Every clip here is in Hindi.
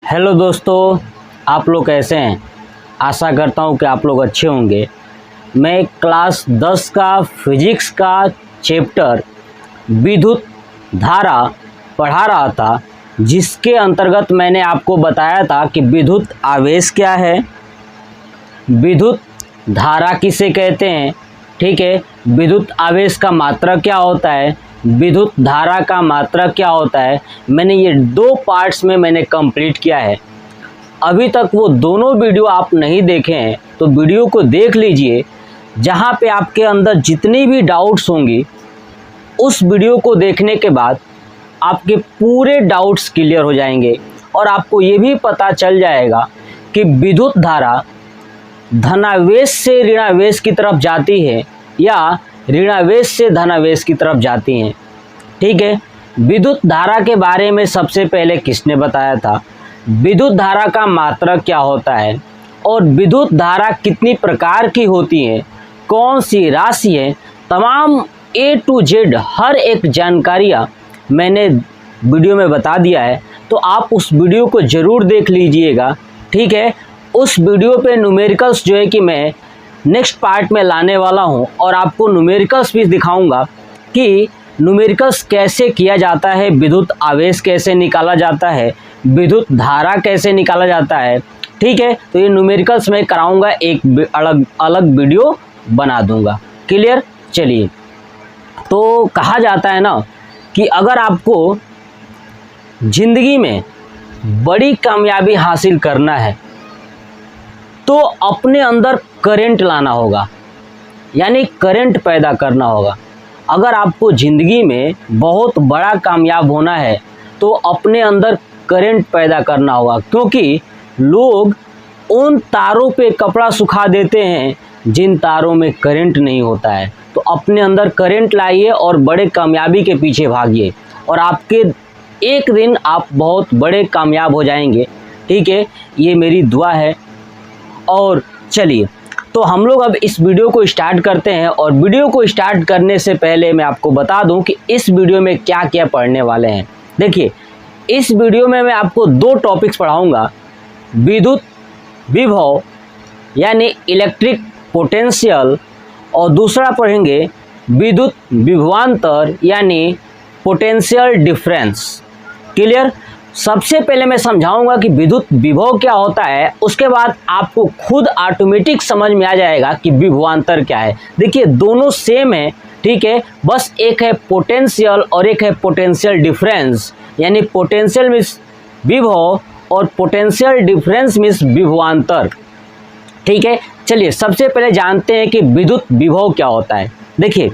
हेलो दोस्तों, आप लोग कैसे हैं। आशा करता हूं कि आप लोग अच्छे होंगे। मैं क्लास 10 का फिजिक्स का चैप्टर विद्युत धारा पढ़ा रहा था, जिसके अंतर्गत मैंने आपको बताया था कि विद्युत आवेश क्या है, विद्युत धारा किसे कहते हैं, ठीक है, विद्युत आवेश का मात्रक क्या होता है, विद्युत धारा का मात्रक क्या होता है। मैंने ये 2 पार्ट्स में मैंने कंप्लीट किया है। अभी तक वो दोनों वीडियो आप नहीं देखे हैं तो वीडियो को देख लीजिए। जहाँ पे आपके अंदर जितनी भी डाउट्स होंगी, उस वीडियो को देखने के बाद आपके पूरे डाउट्स क्लियर हो जाएंगे और आपको ये भी पता चल जाएगा कि विद्युत धारा धनावेश से ऋणावेश की तरफ जाती है या ऋणावेश से धनावेश की तरफ जाती हैं। ठीक है, विद्युत धारा के बारे में सबसे पहले किसने बताया था, विद्युत धारा का मात्रक क्या होता है और विद्युत धारा कितनी प्रकार की होती है, कौन सी राशि है, तमाम A to Z हर एक जानकारियाँ मैंने वीडियो में बता दिया है। तो आप उस वीडियो को ज़रूर देख लीजिएगा। ठीक है, उस वीडियो पे न्यूमेरिकल्स जो है कि मैं नेक्स्ट पार्ट में लाने वाला हूं और आपको न्यूमेरिकल्स भी दिखाऊंगा कि न्यूमेरिकल्स कैसे किया जाता है, विद्युत आवेश कैसे निकाला जाता है, विद्युत धारा कैसे निकाला जाता है। ठीक है, तो ये न्यूमेरिकल्स मैं कराऊंगा, एक अलग वीडियो बना दूंगा। क्लियर। चलिए, तो कहा जाता है ना कि अगर आपको ज़िंदगी में बड़ी कामयाबी हासिल करना है तो अपने अंदर करंट लाना होगा, यानी करंट पैदा करना होगा। अगर आपको ज़िंदगी में बहुत बड़ा कामयाब होना है तो अपने अंदर करंट पैदा करना होगा, क्योंकि लोग उन तारों पे कपड़ा सुखा देते हैं जिन तारों में करंट नहीं होता है। तो अपने अंदर करंट लाइए और बड़े कामयाबी के पीछे भागिए और आपके एक दिन आप बहुत बड़े कामयाब हो जाएंगे। ठीक है, ये मेरी दुआ है। और चलिए, तो हम लोग अब इस वीडियो को स्टार्ट करते हैं। और वीडियो को स्टार्ट करने से पहले मैं आपको बता दूं कि इस वीडियो में क्या क्या पढ़ने वाले हैं। देखिए, इस वीडियो में मैं आपको 2 टॉपिक्स पढ़ाऊंगा, विद्युत विभव यानी इलेक्ट्रिक पोटेंशियल, और दूसरा पढ़ेंगे विद्युत विभवांतर यानी पोटेंशियल डिफरेंस। क्लियर। सबसे पहले मैं समझाऊंगा कि विद्युत विभव क्या होता है, उसके बाद आपको खुद ऑटोमेटिक समझ में आ जाएगा कि विभवांतर क्या है। देखिए, दोनों सेम है। ठीक है, बस एक है पोटेंशियल और एक है पोटेंशियल डिफरेंस, यानी पोटेंशियल मीन्स विभव और पोटेंशियल डिफरेंस मीन्स विभवांतर। ठीक है, चलिए सबसे पहले जानते हैं कि विद्युत विभव क्या होता है। देखिए,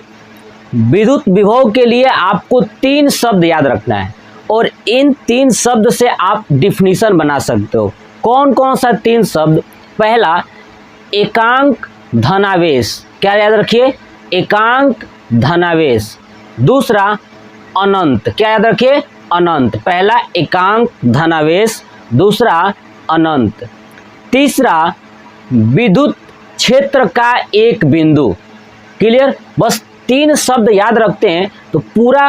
विद्युत विभव के लिए आपको 3 शब्द याद रखना है और इन 3 शब्द से आप डिफिनीशन बना सकते हो। कौन कौन सा 3 शब्द। पहला, एकांक धनावेश, क्या याद रखिए, एकांक धनावेश। दूसरा, अनंत, क्या याद रखिए, अनंत। पहला एकांक धनावेश, दूसरा अनंत। तीसरा, विद्युत क्षेत्र का एक बिंदु। क्लियर। बस 3 शब्द याद रखते हैं तो पूरा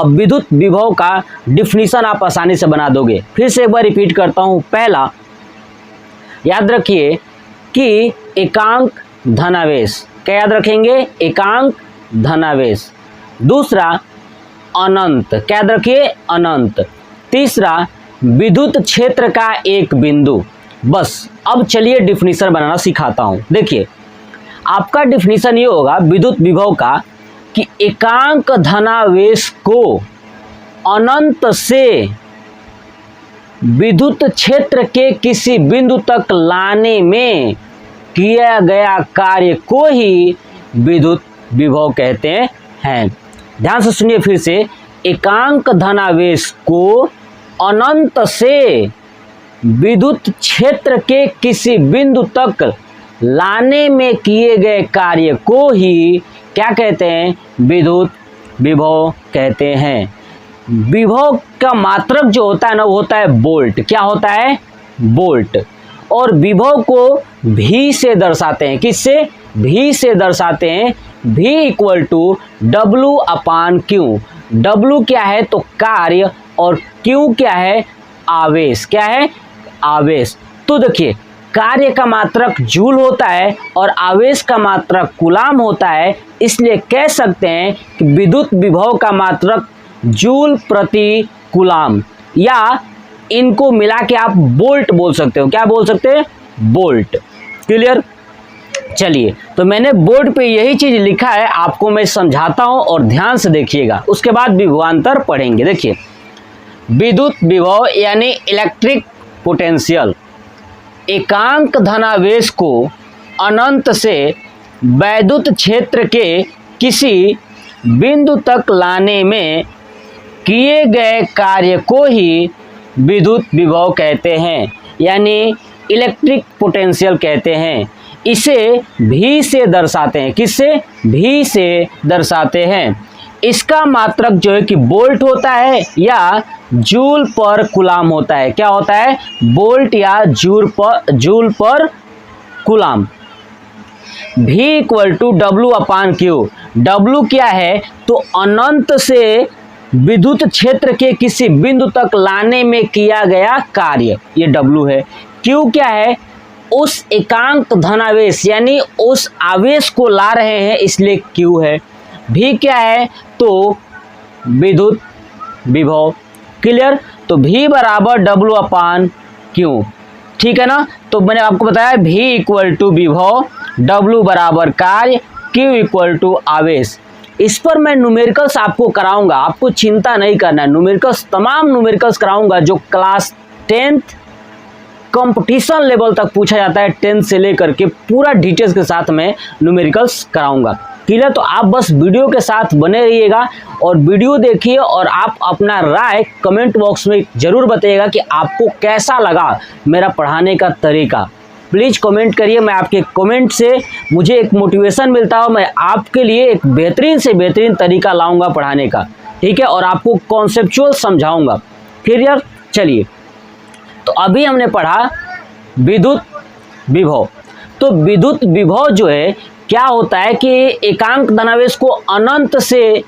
विद्युत विभव का डिफिनीशन आप आसानी से बना दोगे। फिर से एक बार रिपीट करता हूं। पहला, याद रखिए कि एकांक धनावेश, क्या याद रखेंगे, एकांक धनावेश। दूसरा, अनंत, क्या याद रखिए, अनंत। तीसरा, विद्युत क्षेत्र का एक बिंदु। बस अब चलिए डिफिनीशन बनाना सिखाता हूं। देखिए, आपका डिफिनीशन ये होगा विद्युत विभव का कि एकांक धनावेश को अनंत से विद्युत क्षेत्र के किसी बिंदु तक लाने में किया गया कार्य को ही विद्युत विभव कहते हैं। ध्यान से सुनिए फिर से, एकांक धनावेश को अनंत से विद्युत क्षेत्र के किसी बिंदु तक लाने में किए गए कार्य को ही क्या कहते हैं, विद्युत विभव कहते हैं। विभव का मात्रक जो होता है ना, वो होता है वोल्ट। क्या होता है, वोल्ट। और विभव को V से दर्शाते हैं। किससे, V से दर्शाते हैं। V equal to W/Q। W क्या है तो कार्य और Q क्या है, आवेश। क्या है, आवेश। तो देखिए कार्य का मात्रक जूल होता है और आवेश का मात्रक कूलाम होता है, इसलिए कह सकते हैं कि विद्युत विभव का मात्रक जूल प्रति कूलाम, या इनको मिला के आप वोल्ट बोल सकते हो। क्या बोल सकते हैं? वोल्ट। क्लियर? चलिए, तो मैंने बोर्ड पे यही चीज लिखा है, आपको मैं समझाता हूं और ध्यान से देखिएगा, उसके बाद विभवांतर पढ़ेंगे। देखिए विद्युत विभव यानी इलेक्ट्रिक पोटेंशियल एकांक धनावेश को अनंत से वैद्युत क्षेत्र के किसी बिंदु तक लाने में किए गए कार्य को ही विद्युत विभव कहते हैं, यानी इलेक्ट्रिक पोटेंशियल कहते हैं। इसे भी से दर्शाते हैं। किससे? भी से दर्शाते हैं। इसका मात्रक जो है कि वोल्ट होता है या जूल पर कूलाम होता है। क्या होता है? वोल्ट या जूल पर coulomb. V equal to W/Q। W क्या है? तो अनंत से विद्युत क्षेत्र के किसी बिंदु तक लाने में किया गया कार्य, ये W है। Q क्या है? उस एकांक धनावेश यानी उस आवेश को ला रहे हैं, इसलिए Q है। V क्या है? तो विद्युत विभव। क्लियर? तो V बराबर W/Q। ठीक है ना? तो मैंने आपको बताया V इक्वल टू विभव, W बराबर कार्य, Q इक्वल टू आवेश। इस पर मैं न्यूमेरिकल्स आपको कराऊंगा, आपको चिंता नहीं करना है। न्यूमेरिकल्स, तमाम न्यूमेरिकल्स कराऊंगा जो क्लास 10th कंपटीशन लेवल तक पूछा जाता है, 10th से लेकर के पूरा डिटेल्स के साथ मैं न्यूमेरिकल्स कराऊंगा। क्लियर? तो आप बस वीडियो के साथ बने रहिएगा और वीडियो देखिए और आप अपना राय कमेंट बॉक्स में जरूर बताइएगा कि आपको कैसा लगा मेरा पढ़ाने का तरीका। प्लीज़ कमेंट करिए, मैं आपके कमेंट से मुझे एक मोटिवेशन मिलता है, मैं आपके लिए एक बेहतरीन से बेहतरीन तरीका लाऊंगा पढ़ाने का। ठीक है? और आपको कॉन्सेप्चुअल समझाऊंगा। क्लियर? चलिए, तो अभी हमने पढ़ा विद्युत विभव। तो विद्युत विभव जो है क्या होता है कि एकांक धनावेश को अनंत से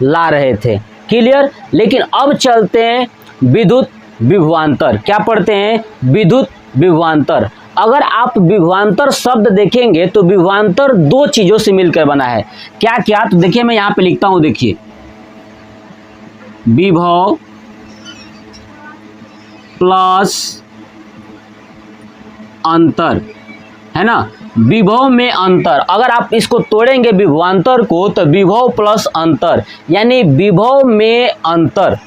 ला रहे थे। क्लियर? लेकिन अब चलते हैं विद्युत विभवांतर। क्या पढ़ते हैं? विद्युत विभवांतर। अगर आप विभवांतर शब्द देखेंगे तो विभवांतर दो चीजों से मिलकर बना है। क्या क्या? तो देखिए मैं यहां पे लिखता हूं, देखिए विभव प्लस अंतर, है ना? विभव में अंतर। अगर आप इसको तोड़ेंगे विभवांतर को तो विभव प्लस अंतर यानी विभव में अंतर।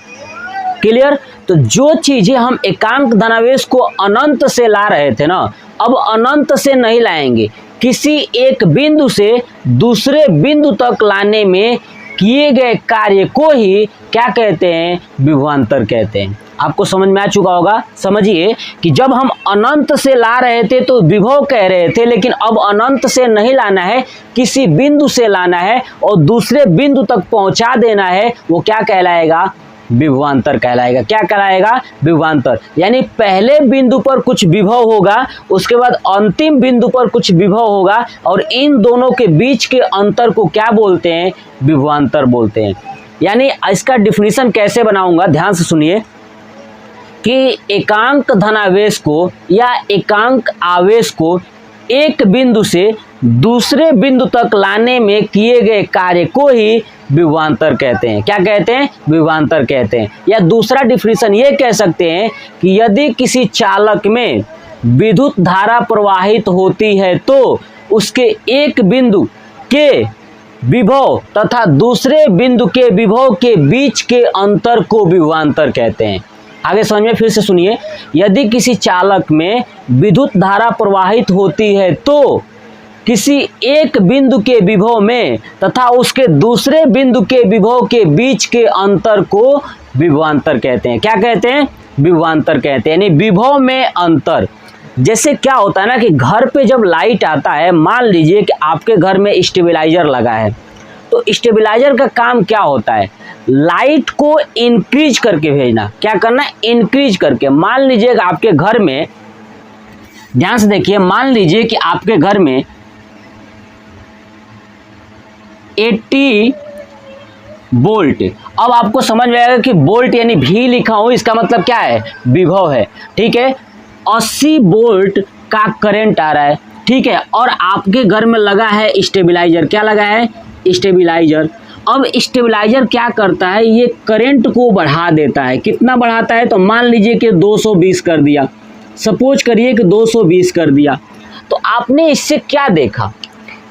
क्लियर? तो जो चीजें हम एकांक धनावेश को अनंत से ला रहे थे ना, अब अनंत से नहीं लाएंगे, किसी एक बिंदु से दूसरे बिंदु तक लाने में किए गए कार्य को ही क्या कहते हैं? विभवांतर कहते हैं। आपको समझ में आ चुका होगा। समझिए कि जब हम अनंत से ला रहे थे तो विभव कह रहे थे, लेकिन अब अनंत से नहीं लाना है, किसी बिंदु से लाना है और दूसरे बिंदु तक पहुंचा देना है, वो क्या कहलाएगा? विभवांतर कहलाएगा। क्या कहलाएगा? विभवांतर। यानी पहले बिंदु पर कुछ विभव होगा, उसके बाद अंतिम बिंदु पर कुछ विभव होगा और इन दोनों के बीच के अंतर को क्या बोलते हैं? विभवांतर बोलते हैं। यानी इसका डिफिनीशन कैसे बनाऊंगा, ध्यान से सुनिए कि एकांक धनावेश को या एकांक आवेश को एक बिंदु से दूसरे बिंदु तक लाने में किए गए कार्य को ही विभवांतर कहते हैं। क्या कहते हैं? विभवांतर कहते हैं। या दूसरा डिफिनीशन ये कह सकते हैं कि यदि किसी चालक में विद्युत धारा प्रवाहित होती है तो उसके एक बिंदु के विभव तथा दूसरे बिंदु के विभव के बीच के अंतर को विभवांतर कहते हैं। आगे समझ में फिर से सुनिए, यदि किसी चालक में विद्युत धारा प्रवाहित होती है तो किसी एक बिंदु के विभव में तथा उसके दूसरे बिंदु के विभव के बीच के अंतर को विभवांतर कहते हैं। क्या कहते हैं? विभवांतर कहते हैं। यानी विभव में अंतर। जैसे क्या होता है ना कि घर पे जब लाइट आता है, मान लीजिए कि आपके घर में स्टेबलाइजर लगा है, तो स्टेबलाइजर का काम क्या होता है? लाइट को इंक्रीज करके भेजना। क्या करना? इंक्रीज करके। मान लीजिए कि आपके घर में, ध्यान से देखिए, मान लीजिए कि आपके घर में 80 वोल्ट। अब आपको समझ में आएगा कि वोल्ट यानी भी लिखा हूं, इसका मतलब क्या है? विभव है। ठीक है? 80 वोल्ट का करंट आ रहा है, ठीक है, और आपके घर में लगा है स्टेबलाइजर। क्या लगा है? स्टेबलाइजर। अब स्टेबलाइजर क्या करता है, ये करंट को बढ़ा देता है। कितना बढ़ाता है? तो मान लीजिए कि 220 कर दिया, सपोज करिए कि 220 कर दिया। तो आपने इससे क्या देखा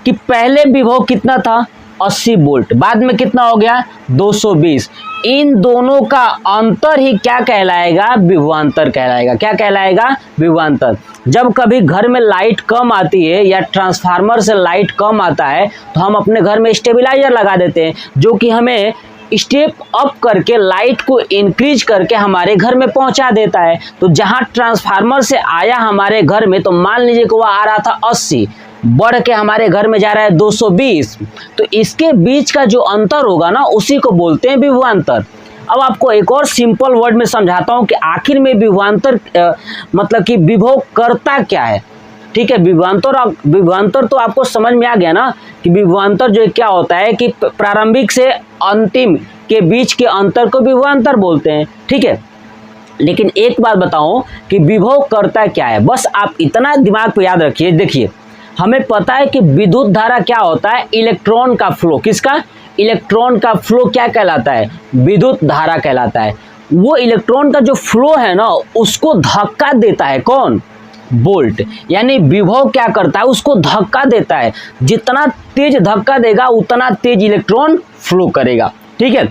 कि पहले विभव कितना था? 80 वोल्ट, बाद में कितना हो गया? 220। इन दोनों का अंतर ही क्या कहलाएगा? विभवांतर कहलाएगा। क्या कहलाएगा? विभवांतर। जब कभी घर में लाइट कम आती है या ट्रांसफार्मर से लाइट कम आता है तो हम अपने घर में स्टेबलाइजर लगा देते हैं, जो कि हमें स्टेप अप करके लाइट को इंक्रीज करके हमारे घर में पहुंचा देता है। तो जहां ट्रांसफार्मर से आया हमारे घर में, तो मान लीजिए कि वह आ रहा था 80, बढ़ के हमारे घर में जा रहा है 220, तो इसके बीच का जो अंतर होगा ना, उसी को बोलते हैं विभवांतर। अब आपको एक और सिंपल वर्ड में समझाता हूं कि आखिर में विभवांतर मतलब कि विभव करता क्या है। ठीक है, विभवांतर तो आपको समझ में आ गया ना कि विभवांतर जो क्या होता है कि प्रारंभिक से अंतिम के बीच के अंतर को विभवांतर बोलते हैं। ठीक है, लेकिन एक बात बताऊं कि विभव करता क्या है, बस आप इतना दिमाग पे याद रखिए। देखिए, हमें पता है कि विद्युत धारा क्या होता है? इलेक्ट्रॉन का फ्लो। किसका? इलेक्ट्रॉन का फ्लो क्या कहलाता है? विद्युत धारा कहलाता है। वो इलेक्ट्रॉन का जो फ्लो है ना, उसको धक्का देता है कौन? वोल्ट। यानी विभव क्या करता है? उसको धक्का देता है। जितना तेज धक्का देगा उतना तेज इलेक्ट्रॉन फ्लो करेगा। ठीक है,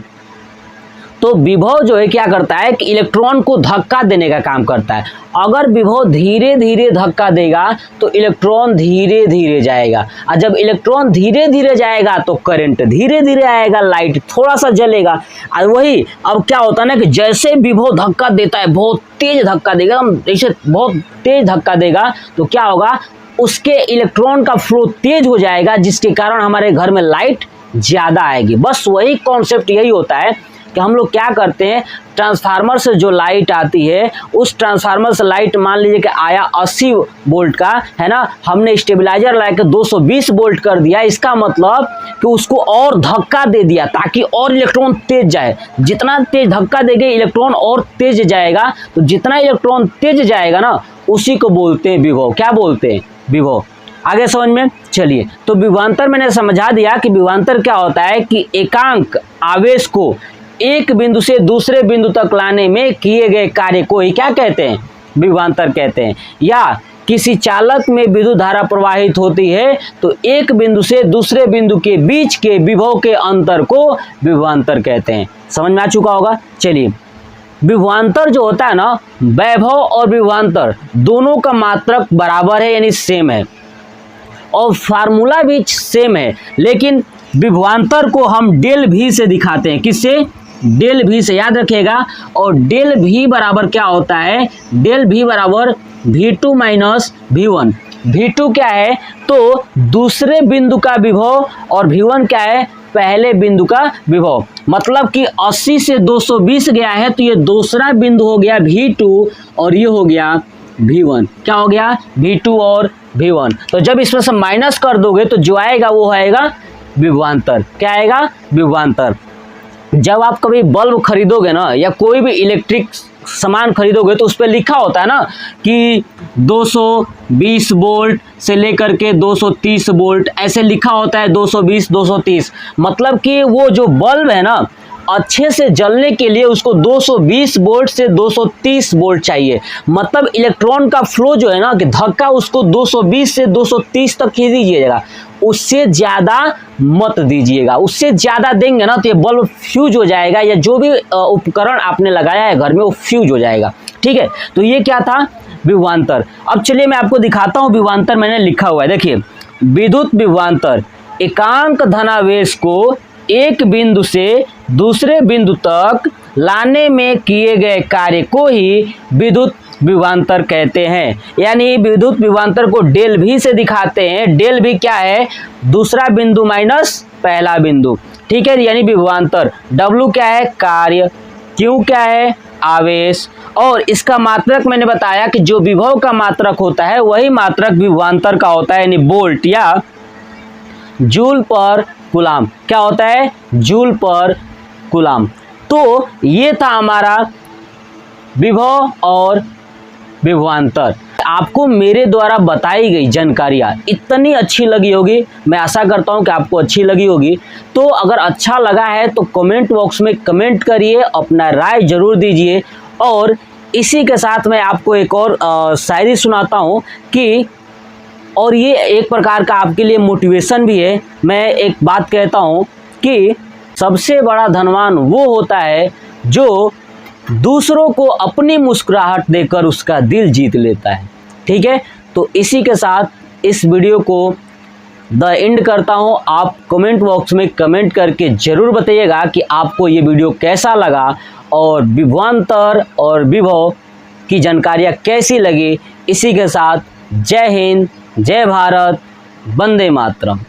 तो विभव जो है क्या करता है कि इलेक्ट्रॉन को धक्का देने का काम करता है। अगर विभव धीरे धीरे धक्का देगा तो इलेक्ट्रॉन धीरे धीरे जाएगा, और जब इलेक्ट्रॉन धीरे धीरे जाएगा तो करंट धीरे धीरे आएगा, लाइट थोड़ा सा जलेगा। और वही अब क्या होता है ना कि जैसे विभव धक्का देता है, बहुत तेज धक्का देगा, जैसे बहुत तेज धक्का देगा, तो क्या होगा? उसके इलेक्ट्रॉन का फ्लो तेज हो जाएगा, जिसके कारण हमारे घर में लाइट ज़्यादा आएगी। बस वही कॉन्सेप्ट यही होता है कि हम लोग क्या करते हैं, ट्रांसफार्मर से जो लाइट आती है, उस ट्रांसफार्मर से लाइट मान लीजिए कि आया 80 वोल्ट का, है ना, हमने स्टेबलाइजर लगा के 220 वोल्ट कर दिया। इसका मतलब कि उसको और धक्का दे दिया ताकि और इलेक्ट्रॉन तेज जाए। जितना तेज धक्का देंगे इलेक्ट्रॉन और तेज जाएगा, तो जितना इलेक्ट्रॉन तेज जाएगा ना, उसी को बोलते हैं विभव। क्या बोलते हैं? विभव। आगे समझ में चलिए, तो विभवांतर मैंने समझा दिया कि विभवांतर क्या होता है कि एकांक आवेश को एक बिंदु से दूसरे बिंदु तक लाने में किए गए कार्य को ही क्या कहते हैं? विभवांतर कहते हैं। या किसी चालक में विद्युत धारा प्रवाहित होती है तो एक बिंदु से दूसरे बिंदु के बीच के विभव के अंतर को विभवांतर कहते हैं। समझ में आ चुका होगा। चलिए, विभवांतर जो होता है ना, वैभव और विभवांतर दोनों का मात्रक बराबर है, यानी सेम है, और फार्मूला भी सेम है। लेकिन विभवांतर को हम डेल भी से दिखाते हैं। किससे? डेल भी से, याद रखिएगा। और डेल भी बराबर क्या होता है? डेल भी बराबर V2 माइनस V1। V2 क्या है? तो दूसरे बिंदु का विभव, और V1 क्या है? पहले बिंदु का विभव। मतलब कि 80 से 220 गया है तो ये दूसरा बिंदु हो गया V2 और ये हो गया V1। क्या हो गया? V2 और V1। तो जब इसमें से माइनस कर दोगे तो जो आएगा वो आएगा विभवांतर। क्या आएगा? विभवांतर। जब आप कभी बल्ब खरीदोगे ना, या कोई भी इलेक्ट्रिक सामान खरीदोगे, तो उस पर लिखा होता है ना कि 220 वोल्ट से लेकर के 230 वोल्ट, ऐसे लिखा होता है 220 230। मतलब कि वो जो बल्ब है ना, अच्छे से जलने के लिए उसको 220 वोल्ट से 230 वोल्ट चाहिए। मतलब इलेक्ट्रॉन का फ्लो जो है ना कि धक्का, उसको 220 से 230 तक ही दीजिएगा, उससे ज़्यादा मत दीजिएगा। उससे ज़्यादा देंगे ना तो ये बल्ब फ्यूज हो जाएगा, या जो भी उपकरण आपने लगाया है घर में वो फ्यूज हो जाएगा। ठीक है, तो ये क्या था? विभवांतर। अब चलिए मैं आपको दिखाता हूँ विभवांतर मैंने लिखा हुआ है। देखिए, विद्युत विभवांतर एकांक धनावेश को एक बिंदु से दूसरे बिंदु तक लाने में किए गए कार्य को ही विद्युत विभवांतर कहते हैं। यानी विद्युत विभवांतर को डेल भी से दिखाते हैं। डेल भी क्या है? दूसरा बिंदु माइनस पहला बिंदु। ठीक है, यानी विभवांतर। W क्या है? कार्य। Q क्या है? आवेश। और इसका मात्रक मैंने बताया कि जो विभव का मात्रक होता है वही मात्रक विभवांतर का होता है, यानी वोल्ट या जूल पर कूलाम। क्या होता है? जूल पर कूलाम। तो ये था हमारा विभव और विभवांतर। आपको मेरे द्वारा बताई गई जानकारियाँ इतनी अच्छी लगी होगी, मैं आशा करता हूँ कि आपको अच्छी लगी होगी। तो अगर अच्छा लगा है तो कमेंट बॉक्स में कमेंट करिए, अपना राय जरूर दीजिए। और इसी के साथ मैं आपको एक और शायरी सुनाता हूँ कि, और ये एक प्रकार का आपके लिए मोटिवेशन भी है। मैं एक बात कहता हूँ कि सबसे बड़ा धनवान वो होता है जो दूसरों को अपनी मुस्कुराहट देकर उसका दिल जीत लेता है। ठीक है, तो इसी के साथ इस वीडियो को द एंड करता हूँ। आप कमेंट बॉक्स में कमेंट करके ज़रूर बताइएगा कि आपको ये वीडियो कैसा लगा और विभवांतर और विभव की जानकारियाँ कैसी लगी। इसी के साथ जय हिंद, जय भारत, वंदे मातरम।